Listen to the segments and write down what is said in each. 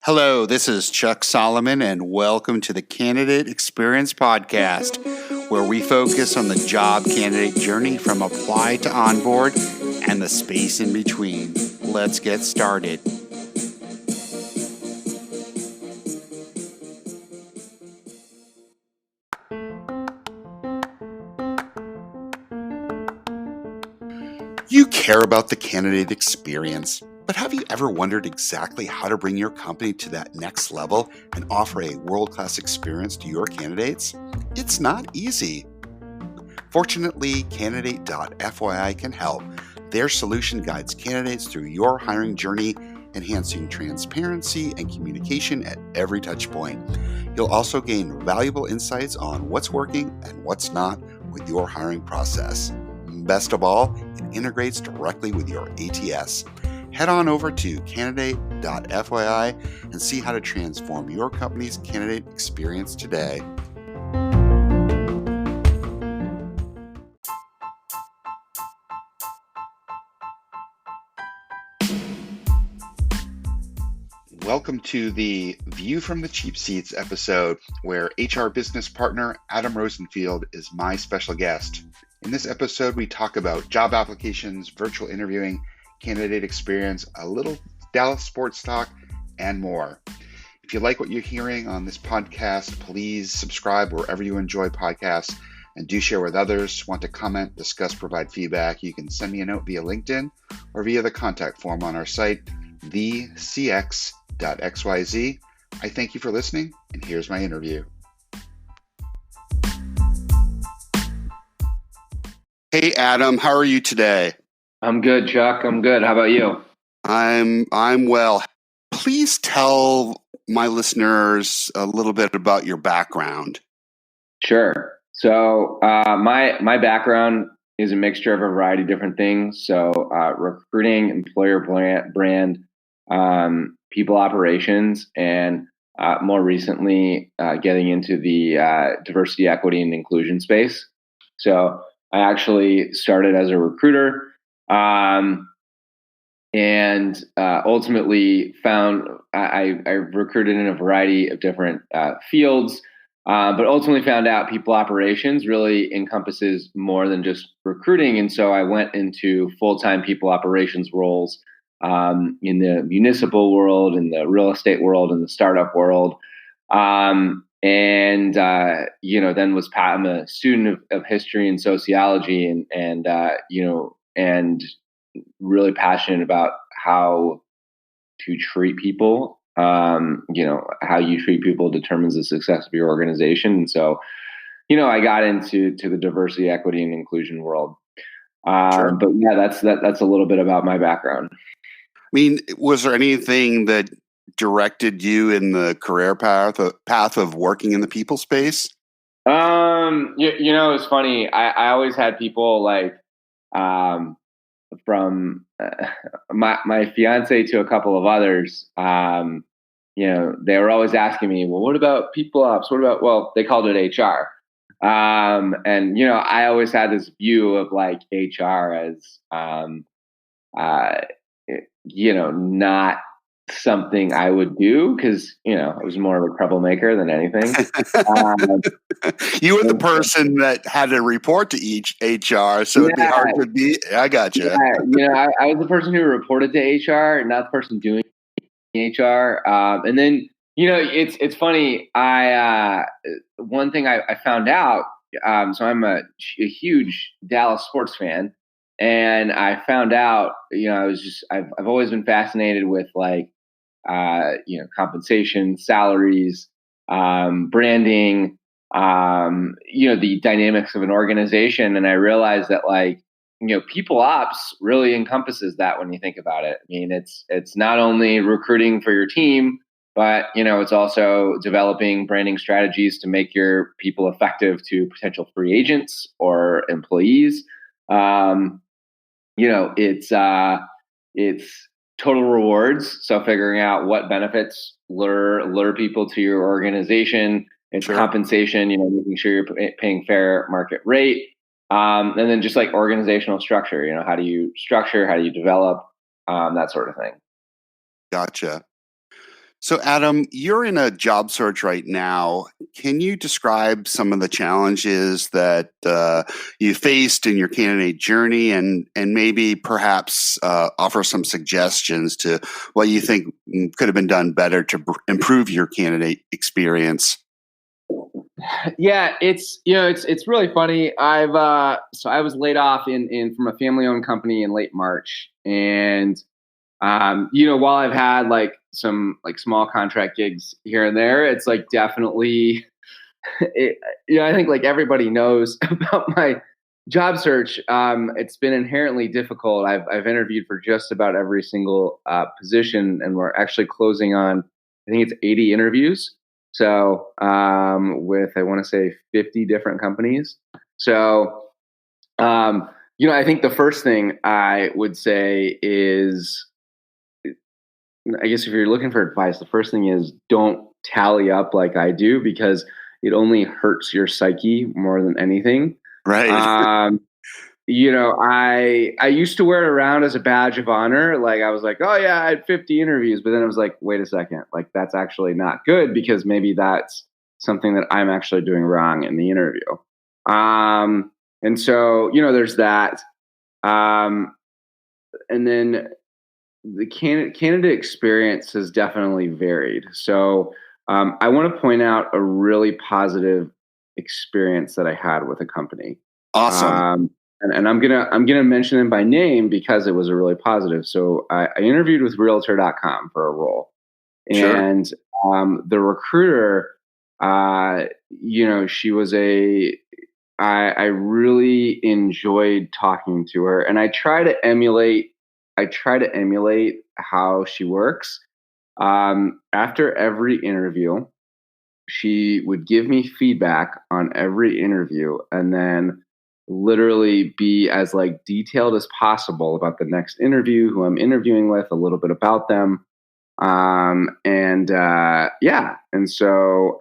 Hello, this is Chuck Solomon, and welcome to the Candidate Experience Podcast, where we focus on the job candidate journey from apply to onboard and the space in between. Let's get started. You care about the candidate experience, but have you ever wondered exactly how to bring your company to that next level and offer a world-class experience to your candidates? It's not easy. Fortunately, Candidate.fyi can help. Their solution guides candidates through your hiring journey, enhancing transparency and communication at every touch point. You'll also gain valuable insights on what's working and what's not with your hiring process. Best of all, it integrates directly with your ATS. Head on over to Candidate.fyi and see how to transform your company's candidate experience today. Welcome to the View from the Cheap Seats episode, where HR business partner Adam Rosenfield is my special guest. In this episode, we talk about job applications, virtual interviewing, candidate experience, a little Dallas sports talk, and more. If you like what you're hearing on this podcast, please subscribe wherever you enjoy podcasts and do share with others. Want to comment, discuss, provide feedback, you can send me a note via LinkedIn or via the contact form on our site, thecx.xyz. I thank you for listening, and here's my interview. Hey, Adam, how are you today? I'm good, Chuck. I'm good. How about you? I'm well. Please tell my listeners a little bit about your background. Sure. So my background is a mixture of a variety of different things. So recruiting, employer brand, people operations, and more recently getting into the diversity, equity, and inclusion space. So I actually started as a recruiter and ultimately found I recruited in a variety of different fields, but ultimately found out people operations really encompasses more than just recruiting. And so I went into full-time people operations roles in the municipal world, in the real estate world, in the startup world. Then I'm a student of history and sociology and really passionate about how to treat people. How you treat people determines the success of your organization. And so, I got into the diversity, equity, and inclusion world. Sure. But yeah, that's a little bit about my background. I mean, was there anything that directed you in the career path of working in the people space? It's funny. I always had people like from my fiance to a couple of others. They were always asking me, well, what about people ops? Well, they called it HR. I always had this view of like HR as not something I would do because, I was more of a troublemaker than anything. You were the person that had to report to each HR, so it'd be hard to be. I got you. Yeah, I was the person who reported to HR, not the person doing HR. And then, it's funny. One thing I found out. So I'm a huge Dallas sports fan. And I found out, I've always been fascinated with like, compensation, salaries, branding, the dynamics of an organization. And I realized that like, people ops really encompasses that when you think about it. I mean, it's not only recruiting for your team, but, it's also developing branding strategies to make your people effective to potential free agents or employees. It's total rewards. So figuring out what benefits lure people to your organization. It's Sure. compensation, making sure you're paying fair market rate. And then just like organizational structure, how do you structure, how do you develop, that sort of thing. Gotcha. So, Adam, you're in a job search right now. Can you describe some of the challenges that you faced in your candidate journey, and maybe perhaps offer some suggestions to what you think could have been done better to improve your candidate experience? Yeah, it's really funny. I was laid off in from a family owned company in late March, and while I've had like some like small contract gigs here and there, it's like definitely it, I think like everybody knows about my job search. It's been inherently difficult. I've interviewed for just about every single position, and we're actually closing on, I think it's 80 interviews. So with, I want to say, 50 different companies. So I think the first thing I would say is, I guess if you're looking for advice, the first thing is don't tally up like I do, because it only hurts your psyche more than anything. Right. Um, I used to wear it around as a badge of honor. Like I was like, oh yeah, I had 50 interviews, but then I was like, wait a second, like that's actually not good, because maybe that's something that I'm actually doing wrong in the interview. And so there's that. And then the candidate experience has definitely varied. So I want to point out a really positive experience that I had with a company. Awesome. And I'm gonna mention them by name because it was a really positive. So I interviewed with Realtor.com for a role, Sure. and the recruiter, she was I really enjoyed talking to her, and I try to emulate. How she works. After every interview, she would give me feedback on every interview, and then literally be as like detailed as possible about the next interview, who I'm interviewing with, a little bit about them. And so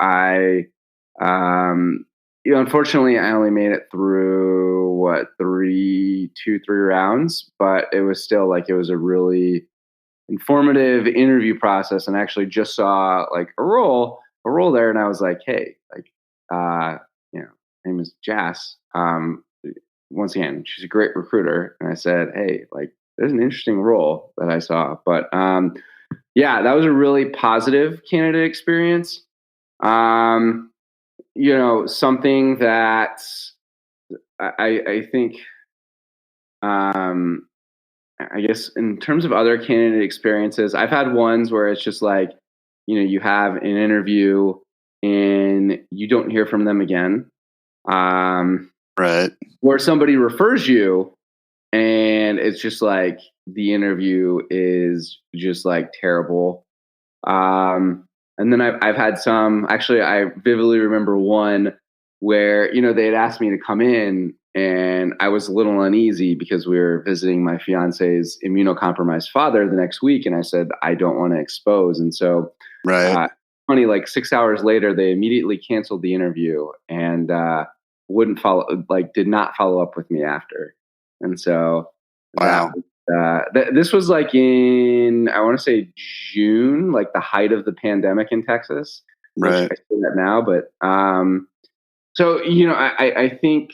unfortunately, I only made it through two, three rounds, but it was still like, it was a really informative interview process, and actually just saw like a role there. And I was like, hey, like, her name is Jas. Once again, she's a great recruiter. And I said, hey, like, there's an interesting role that I saw. But that was a really positive candidate experience. Something that I think, I guess in terms of other candidate experiences, I've had ones where it's just like, you have an interview and you don't hear from them again. Right. Where somebody refers you and it's just like the interview is just like terrible. And then I've had some, actually, I vividly remember one where, they had asked me to come in, and I was a little uneasy because we were visiting my fiance's immunocompromised father the next week. And I said, I don't want to expose. And so, Right. funny, like 6 hours later, they immediately canceled the interview and wouldn't follow, like did not follow up with me after. And so Wow. this was like in, I want to say June, like the height of the pandemic in Texas, which Right. I say that now, but so I think,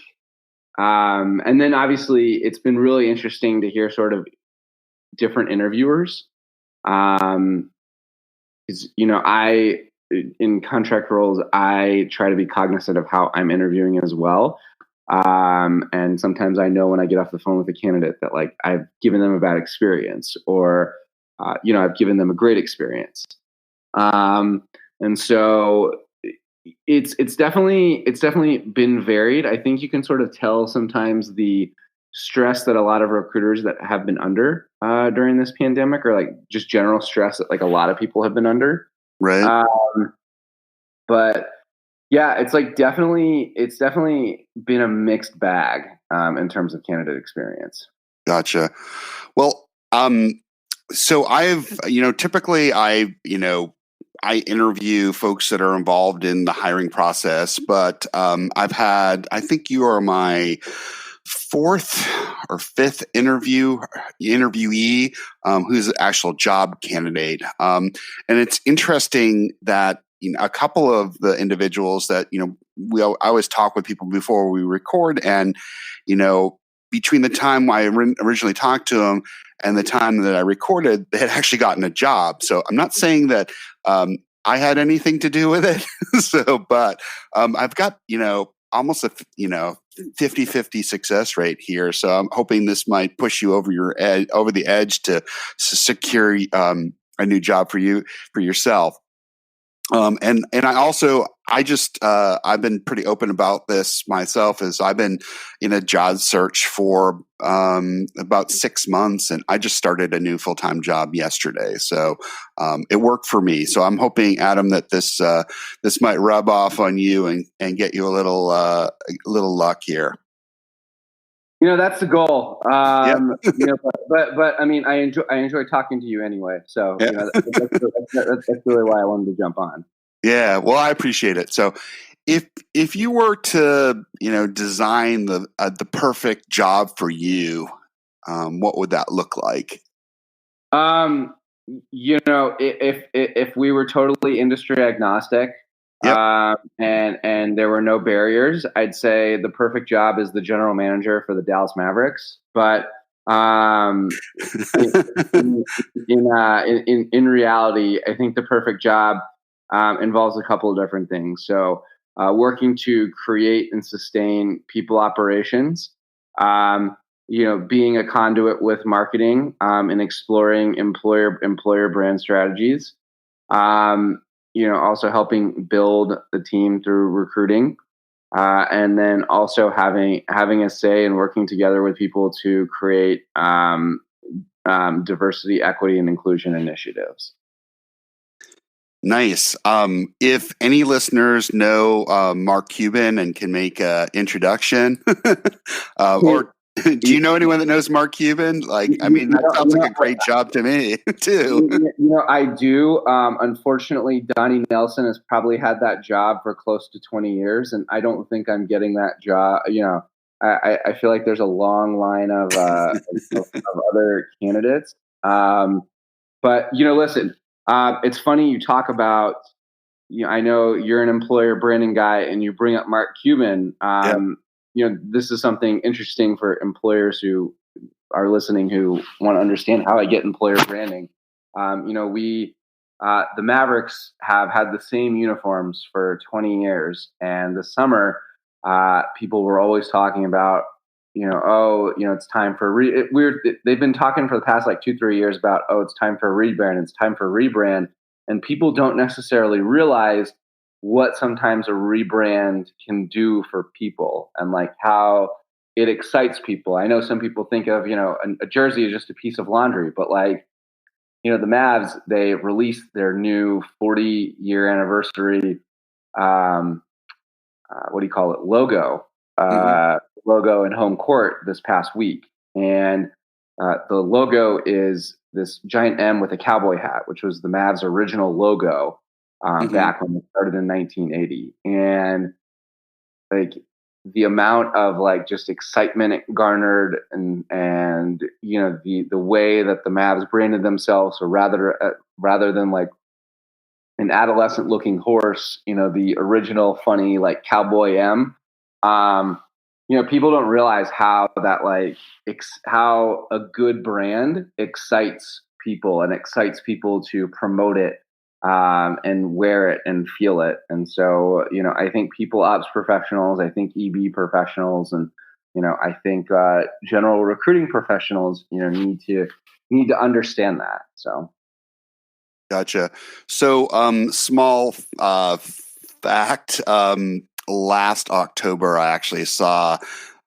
and then obviously it's been really interesting to hear sort of different interviewers, because I, in contract roles, I try to be cognizant of how I'm interviewing as well. And sometimes I know when I get off the phone with a candidate that like I've given them a bad experience, or I've given them a great experience. And so it's definitely been varied. I think you can sort of tell sometimes the stress that a lot of recruiters that have been under during this pandemic, or like just general stress that like a lot of people have been under. Right. Um, but yeah, it's definitely been a mixed bag in terms of candidate experience. Gotcha. Well, so typically I interview folks that are involved in the hiring process, but I think you are my fourth or fifth interviewee who's an actual job candidate. And it's interesting that a couple of the individuals that I always talk with people before we record, and between the time I originally talked to them and the time that I recorded, they had actually gotten a job. So I'm not saying that I had anything to do with it. But I've got almost a 50-50 success rate here. So I'm hoping this might push you over the edge to secure a new job for yourself. And I've been pretty open about this myself, as I've been in a job search for about 6 months, and I just started a new full-time job yesterday. So it worked for me. So I'm hoping, Adam, that this might rub off on you and get you a little luck here. That's the goal. Yeah. But I mean, I enjoy talking to you anyway. So Yeah. that's really why I wanted to jump on. Yeah, well, I appreciate it. So, if you were to design the perfect job for you, what would that look like? If we were totally industry agnostic, Yep. and there were no barriers, I'd say the perfect job is the general manager for the Dallas Mavericks. But in reality, I think the perfect job involves a couple of different things. So, working to create and sustain people operations. Being a conduit with marketing and exploring employer brand strategies. Also helping build the team through recruiting, and then also having a say and working together with people to create diversity, equity, and inclusion initiatives. Nice. If any listeners know Mark Cuban and can make an introduction, or do you know anyone that knows Mark Cuban? That sounds like a great job to me too. I do. Unfortunately, Donnie Nelson has probably had that job for close to 20 years, and I don't think I'm getting that job. I feel like there's a long line of other candidates. But listen. It's funny you talk about. I know you're an employer branding guy, and you bring up Mark Cuban. This is something interesting for employers who are listening who want to understand how I get employer branding. The Mavericks have had the same uniforms for 20 years, and this summer, people were always talking about, it's time for they've been talking for the past 2-3 years about, it's time for a rebrand. It's time for a rebrand. And people don't necessarily realize what sometimes a rebrand can do for people and how it excites people. I know some people think of, a jersey is just a piece of laundry, but the Mavs, they released their new 40-year anniversary, logo. Logo in home court this past week, and the logo is this giant M with a cowboy hat, which was the Mavs' original logo back when it started in 1980. And the amount of just excitement it garnered, and the way that the Mavs branded themselves, or rather than an adolescent looking horse, the original funny cowboy M. People don't realize how that how a good brand excites people and excites people to promote it and wear it and feel it. And so, I think people ops professionals, I think EB professionals, and I think general recruiting professionals, need to understand that. So. Gotcha. So, small fact. Last October, I actually saw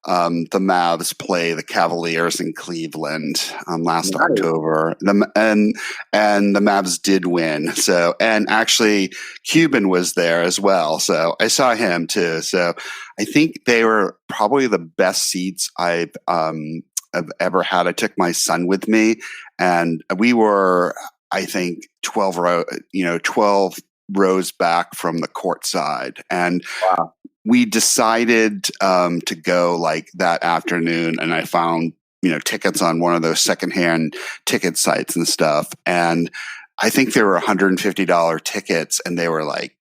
the Mavs play the Cavaliers in Cleveland last October, and the Mavs did win. So, and actually, Cuban was there as well. So I saw him too. So I think they were probably the best seats I've ever had. I took my son with me, and we were, I think, 12 rows back from the court side. And wow. we decided to go like that afternoon, and I found tickets on one of those secondhand ticket sites and stuff, and I think they were $150 tickets, and they were like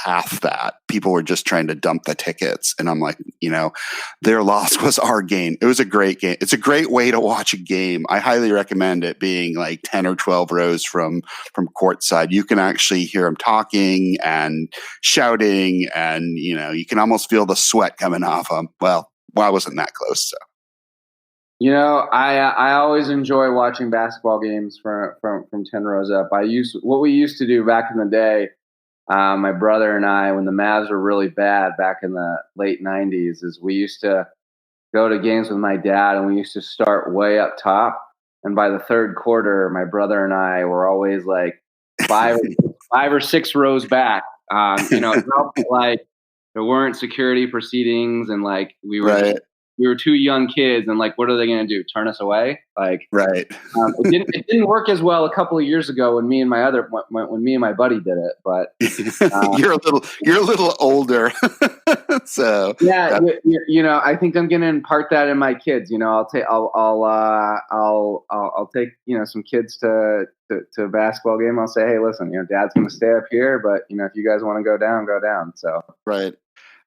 half that. People were just trying to dump the tickets, and I'm like, their loss was our gain. It was a great game. It's a great way to watch a game. I highly recommend it being like 10 or 12 rows from courtside. You can actually hear them talking and shouting, and you can almost feel the sweat coming off them. Well, I wasn't that close, so. I always enjoy watching basketball games from 10 rows up. What we used to do back in the day. My brother and I, when the Mavs were really bad back in the late 90s, is we used to go to games with my dad, and we used to start way up top. And by the third quarter, my brother and I were always like five or six rows back. It felt like there weren't security proceedings, and like we were Right. we were two young kids, and like, what are they going to do? Turn us away? Like, right. It didn't work as well a couple of years ago when me and my buddy did it. But you're a little older, so yeah, I think I'm going to impart that in my kids. I'll take some kids to a basketball game. I'll say, hey, listen, Dad's going to stay up here, but if you guys want to go down. So right.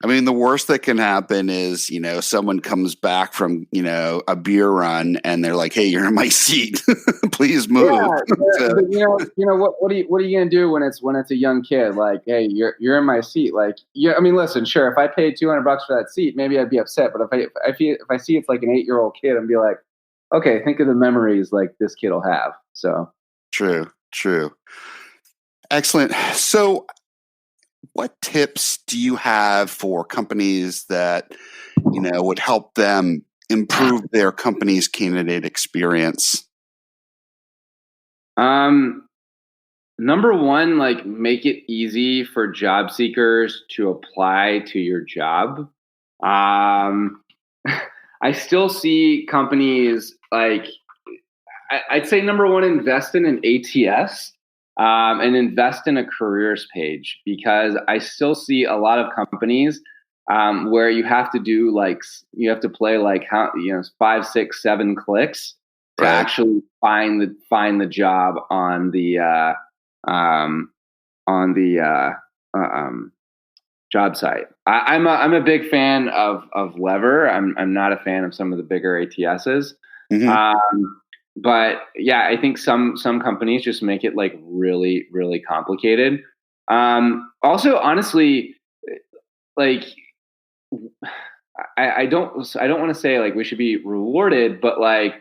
I mean, the worst that can happen is, someone comes back from, a beer run, and they're like, "Hey, you're in my seat. Please move." Yeah, but what are you going to do when it's a young kid? Like, hey, you're in my seat. Like, I mean, listen, sure, if I paid $200 for that seat, maybe I'd be upset. But if I see it's like an 8-year-old kid, I'd be like, okay, think of the memories like this kid will have. So true. Excellent. So, what tips do you have for companies that, would help them improve their company's candidate experience? Number one, like, make it easy for job seekers to apply to your job. I still see companies like, I'd say number one, invest in an ATS. And invest in a careers page, because I still see a lot of companies where you have to play like 5, 6, 7 clicks to actually find the job on the job site. I'm a big fan of Lever. I'm not a fan of some of the bigger ATSs. Mm-hmm. But yeah, I think some companies just make it like really, really complicated. Also, honestly, like, I don't want to say like we should be rewarded, but like,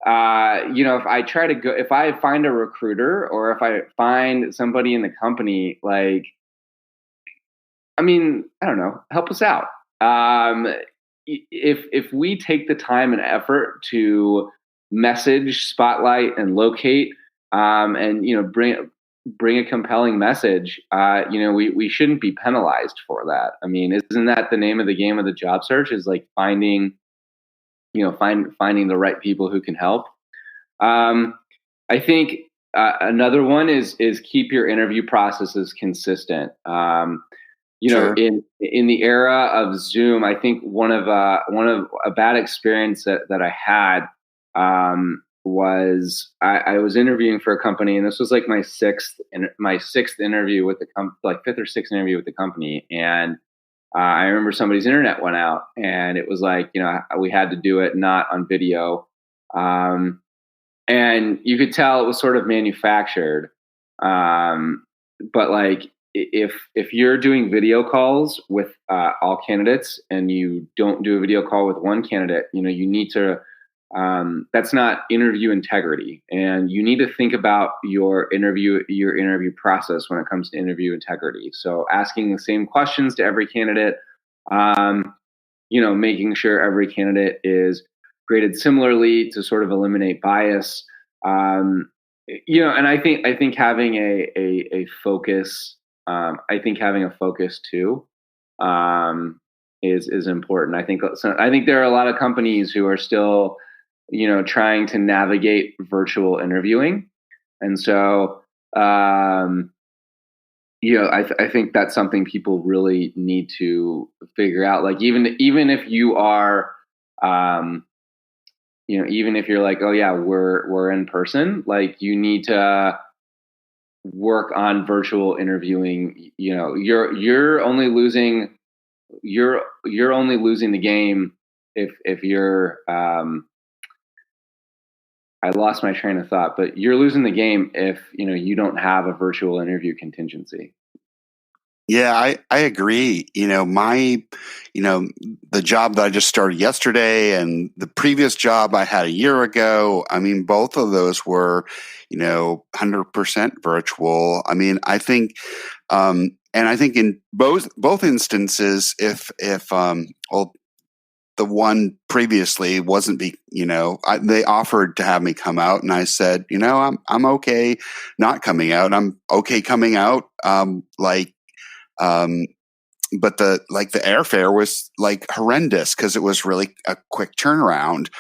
if I find a recruiter, or if I find somebody in the company, like, I mean, I don't know, help us out. If we take the time and effort to message, spotlight, and locate, and bring a compelling message, we shouldn't be penalized for that. I mean, isn't that the name of the game of the job search, is like finding the right people who can help? I think another one is keep your interview processes consistent. Sure. In the era of Zoom, I think one of a bad experience that I had was I was interviewing for a company, and this was like my sixth interview with the like fifth or sixth interview with the company, and I remember somebody's internet went out, and it was like, we had to do it not on video, and you could tell it was sort of manufactured, but like, if you're doing video calls with all candidates, and you don't do a video call with one candidate, you need to, that's not interview integrity. And you need to think about your interview process when it comes to interview integrity. So asking the same questions to every candidate, making sure every candidate is graded similarly to sort of eliminate bias. And I think having a focus, having a focus too, is important. I think there are a lot of companies who are still, trying to navigate virtual interviewing, and so I think that's something people really need to figure out. Like even if you are, um, even if you're like, oh yeah, we're in person, like you need to work on virtual interviewing. You're only losing you're only losing the game if you're I lost my train of thought, but you're losing the game if you don't have a virtual interview contingency. Yeah, I agree. The job that I just started yesterday and the previous job I had a year ago, I mean, both of those were, 100% virtual. I mean, I think, and I think in both instances, well, the one previously wasn't they offered to have me come out, and I said, I'm okay not coming out. I'm okay coming out. Um, but the airfare was like horrendous because it was really a quick turnaround.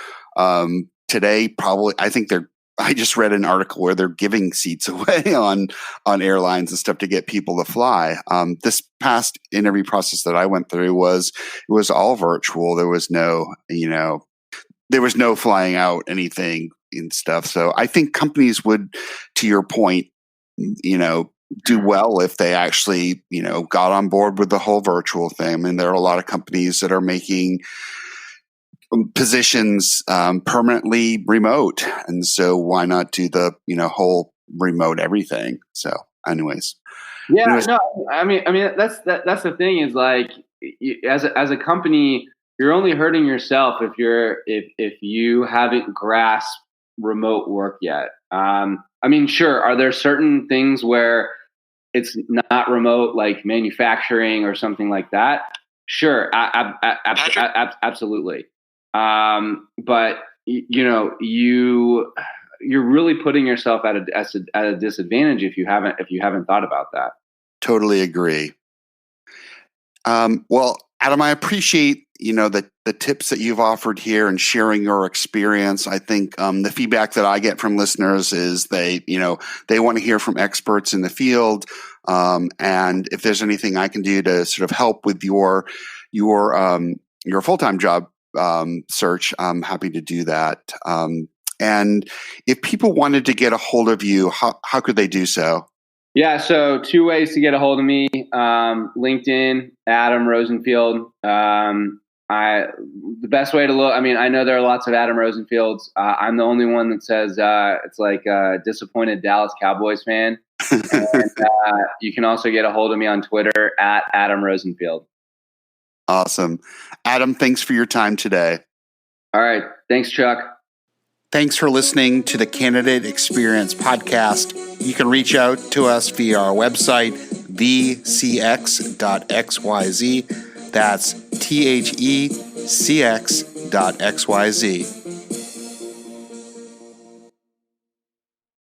Today, probably, I just read an article where they're giving seats away on airlines and stuff to get people to fly. This past interview process that I went through was all virtual. There was no flying out anything and stuff. So I think companies would, to your point, do well if they actually, got on board with the whole virtual thing. I mean, there are a lot of companies that are making positions permanently remote, and so why not do the whole remote everything? So, anyways, yeah, no, I mean that's the thing is like as a company, you're only hurting yourself if you haven't grasped remote work yet. I mean, sure, are there certain things where it's not remote, like manufacturing or something like that? Sure, absolutely. But you're really putting yourself at a disadvantage if you haven't thought about that. totally agree. Well, Adam, I appreciate the tips that you've offered here and sharing your experience. I think the feedback that I get from listeners is they want to hear from experts in the field, and if there's anything I can do to sort of help with your full-time job search, I'm happy to do that. And if people wanted to get a hold of you, how could they do so? Yeah, so two ways to get a hold of me: LinkedIn, Adam Rosenfield. The best way to look. I mean, I know there are lots of Adam Rosenfields. I'm the only one that says it's like a disappointed Dallas Cowboys fan. And you can also get a hold of me on Twitter at Adam Rosenfield. Awesome, Adam. Thanks for your time today. All right, thanks, Chuck. Thanks for listening to the Candidate Experience Podcast. You can reach out to us via our website, thecx.xyz. That's thecx.xyz.